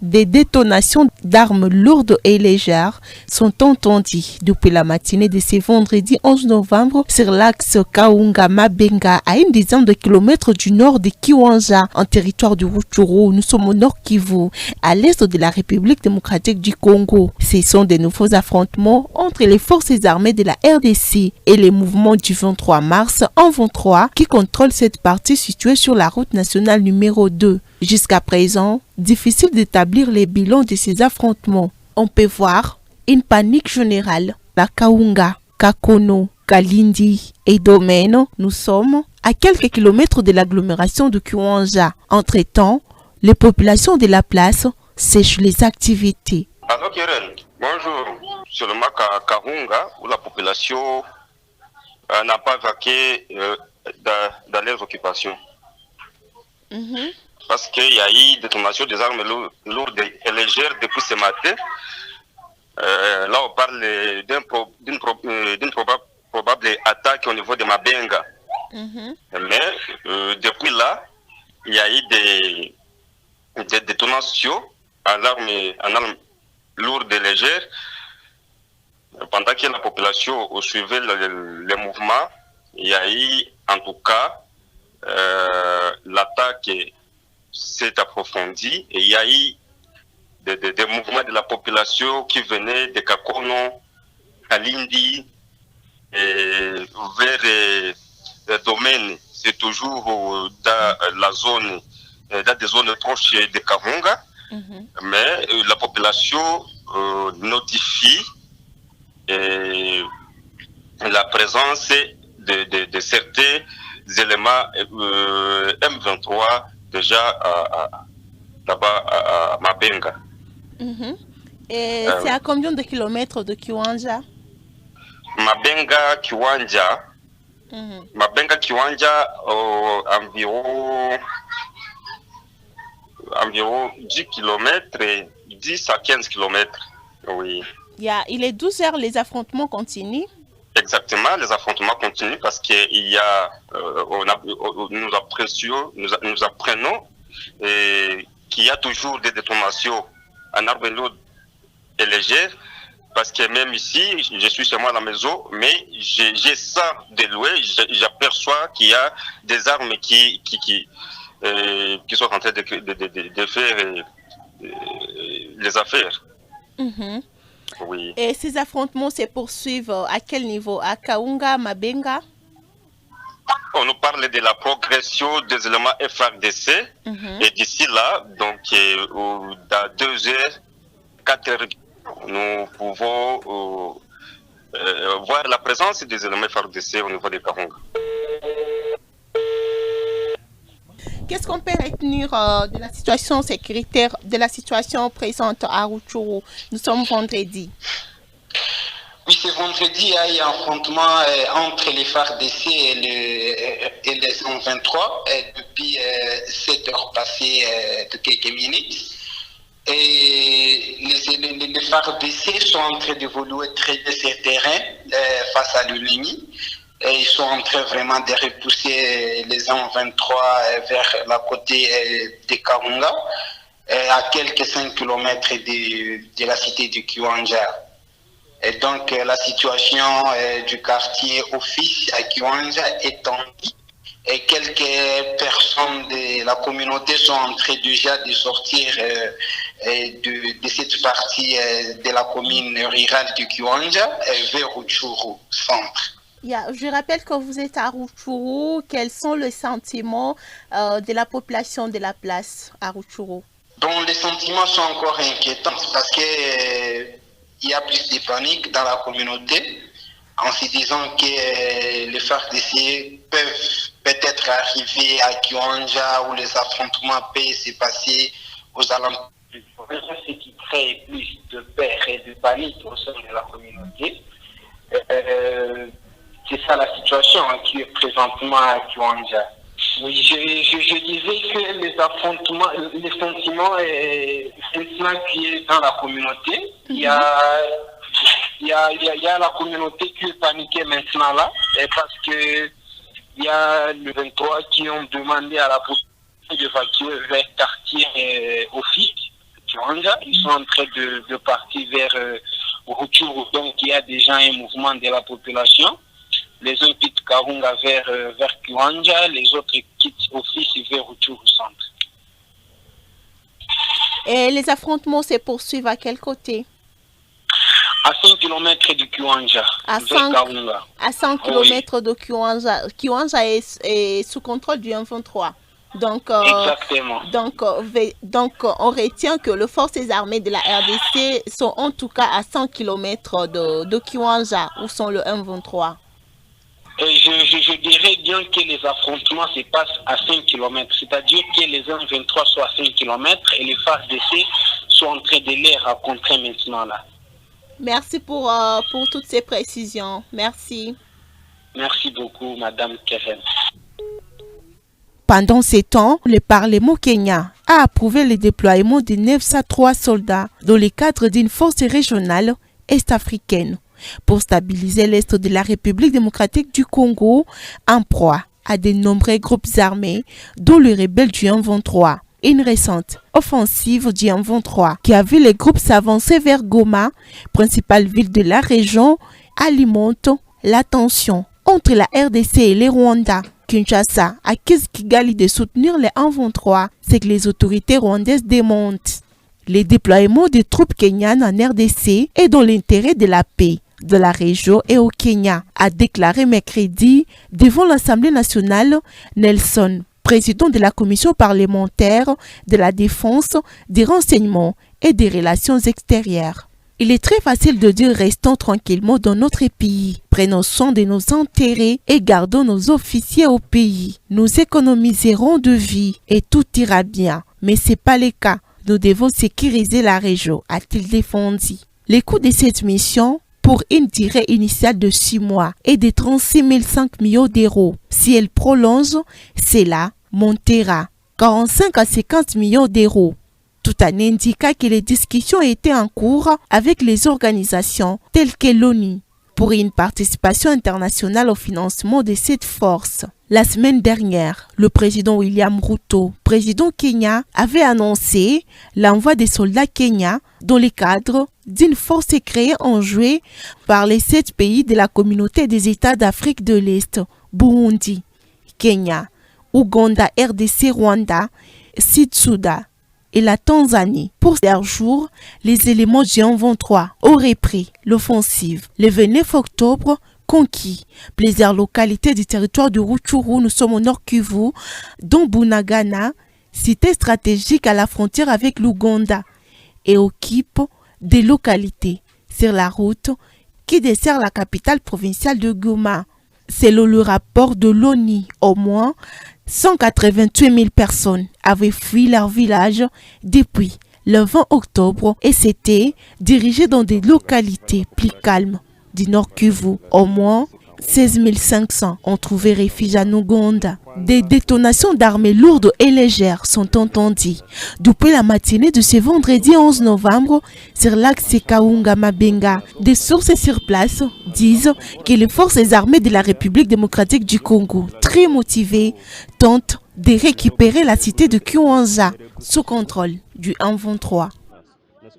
Des détonations d'armes lourdes et légères sont entendues depuis la matinée de ce vendredi 11 novembre sur l'axe Kaunga-Mabenga à une dizaine de kilomètres du nord de Kiwanja, en territoire du Rutshuru. Nous sommes au nord Kivu, à l'est de la République démocratique du Congo. Ce sont de nouveaux affrontements entre les forces armées de la RDC et les mouvements du 23 mars en 23 qui contrôlent cette partie située sur la route nationale numéro 2. Jusqu'à présent, difficile d'établir les bilans de ces affrontements. On peut voir une panique générale. La Kaunga, Kakono, Kalindi et Domeno, nous sommes à quelques kilomètres de l'agglomération de Kiwanja. Entre-temps, les populations de la place sèchent les activités. Alors Keren, bonjour. Seulement Kaunga, où la population n'a pas vaqué dans leurs occupations. Parce qu'il y a eu détonation des armes lourdes et légères depuis ce matin. Là, on parle d'une probable attaque au niveau de Mabenga. Mais depuis là, il y a eu des détonations en armes lourdes et légères. Pendant que la population suivait les mouvements, il y a eu en tout cas l'attaque s'est approfondie et il y a eu des mouvements de la population qui venaient de Kakono, Kalindi et vers les domaines. C'est toujours dans la zone, dans des zones proches de Kaunga, mais la population notifie la présence de certains éléments M23 déjà là-bas à Mabenga. Et c'est à combien de kilomètres de Kiwanja? Mabenga, Kiwanja. Mabenga, Kiwanja, environ 10 kilomètres, 10 à 15 kilomètres. Oui. Il est 12 heures, les affrontements continuent. Exactement, les affrontements continuent parce qu'il y a, nous apprenons qu'il y a toujours des détonations en armes lourdes et légères. Parce que même ici, je suis chez moi à la maison, mais j'ai ça de loin, j'aperçois qu'il y a des armes qui sont en train de faire les affaires. Oui. Et ces affrontements se poursuivent à quel niveau? À Kaunga, Mabenga? On nous parle de la progression des éléments FARDC. Et d'ici là, donc dans 2 heures, 4 heures, nous pouvons voir la présence des éléments FARDC au niveau de Kaunga. Qu'est-ce qu'on peut retenir de la situation sécuritaire, de la situation présente à Rutshuru? Nous sommes vendredi. Oui, ce vendredi, il y a eu un affrontement entre les FARDC et les 123 depuis 7 heures passées de quelques minutes. Et les FARDC sont en train d'évoluer très bien sur le terrain face à l'ennemi. Et ils sont en train vraiment de repousser les 123 vers la côté de Kaunga, à quelques 5 km de la cité de Kiwanja. Et donc la situation du quartier Office à Kiwanja est tendue. Et quelques personnes de la communauté sont en train déjà de sortir de cette partie de la commune rurale de Kiwanja vers Rutshuru centre. Je rappelle que vous êtes à Rutshuru. Quels sont les sentiments de la population de la place à Rutshuru? Donc les sentiments sont encore inquiétants parce que il y a plus de panique dans la communauté en se disant que les FARDC peuvent peut-être arriver à Kiwanja où les affrontements peuvent se passer aux alentours. Ce qui crée plus de peur et de panique au sein de la communauté. C'est ça la situation qui est présentement à Kiwanja. Oui, je disais que les affrontements, les sentiments, c'est cela qui est dans la communauté. Il y a la communauté qui est paniquée maintenant là, parce que il y a les 23 qui ont demandé à la population d'évacuer vers le quartier Office Kiwanja. Ils sont en train de partir vers Rutshuru. Donc il y a déjà un mouvement de la population. Les uns quittent Kaunga vers Kiwanja, les autres quittent aussi vers Rutshuru centre. Et les affrontements se poursuivent à quel côté? À 5 km de Kiwanja, vers Kaunga. À 100 km de Kiwanja. Kiwanja est sous contrôle du M23. Exactement. Donc, on retient que les forces armées de la RDC sont en tout cas à 100 km de Kiwanja, où sont le M23. Et je dirais bien que les affrontements se passent à 5 km, c'est-à-dire que les M23 sont à 5 km et les FARDC sont en train de les rencontrer maintenant là. Merci pour toutes ces précisions. Merci. Merci beaucoup, Madame Keren. Pendant ces temps, le Parlement kenyan a approuvé le déploiement de 903 soldats dans le cadre d'une force régionale est-africaine pour stabiliser l'est de la République démocratique du Congo en proie à de nombreux groupes armés, dont les rebelles du M23. Une récente offensive du M23 qui a vu les groupes s'avancer vers Goma, principale ville de la région, alimente la tension entre la RDC et les Rwandais. Kinshasa accuse Kigali de soutenir les M23, c'est que les autorités rwandaises démontent. Le déploiement des troupes kenyanes en RDC est dans l'intérêt de la paix de la région et au Kenya, a déclaré mercredi devant l'Assemblée nationale Nelson, président de la commission parlementaire de la défense, des renseignements et des relations extérieures. Il est très facile de dire restons tranquillement dans notre pays, prenons soin de nos intérêts et gardons nos officiers au pays. Nous économiserons de vie et tout ira bien. Mais ce n'est pas le cas. Nous devons sécuriser la région, a-t-il défendu. Le coût de cette mission pour une durée initiale de 6 mois est de 36,5 millions d'euros. Si elle prolonge, cela montera 45 à 50 millions d'euros. Tout en indiquant que les discussions étaient en cours avec les organisations telles que l'ONU pour une participation internationale au financement de cette force. La semaine dernière, le président William Ruto, président Kenya, avait annoncé l'envoi des soldats kenyans dans le cadre d'une force créée en juillet par les 7 pays de la communauté des États d'Afrique de l'Est, Burundi, Kenya, Ouganda, RDC, Rwanda, Sud-Soudan et la Tanzanie. Pour ces jours, les éléments du M23 auraient pris l'offensive le 29 octobre, conquis plusieurs localités du territoire de Rutshuru, nous sommes au Nord Kivu, dont Bunagana, cité stratégique à la frontière avec l'Ouganda, et occupent des localités sur la route qui dessert la capitale provinciale de Goma. Selon le rapport de l'ONU, au moins 188 000 personnes avaient fui leur village depuis le 20 octobre et s'étaient dirigées dans des localités plus calmes du Nord Kivu. Au moins 16 500 ont trouvé refuge en Ouganda. Des détonations d'armes lourdes et légères sont entendues depuis la matinée de ce vendredi 11 novembre sur l'axe Kaunga-Mabenga. Des sources sur place disent que les forces armées de la République démocratique du Congo, très motivées, tentent de récupérer la cité de Kiwanja sous contrôle du M23.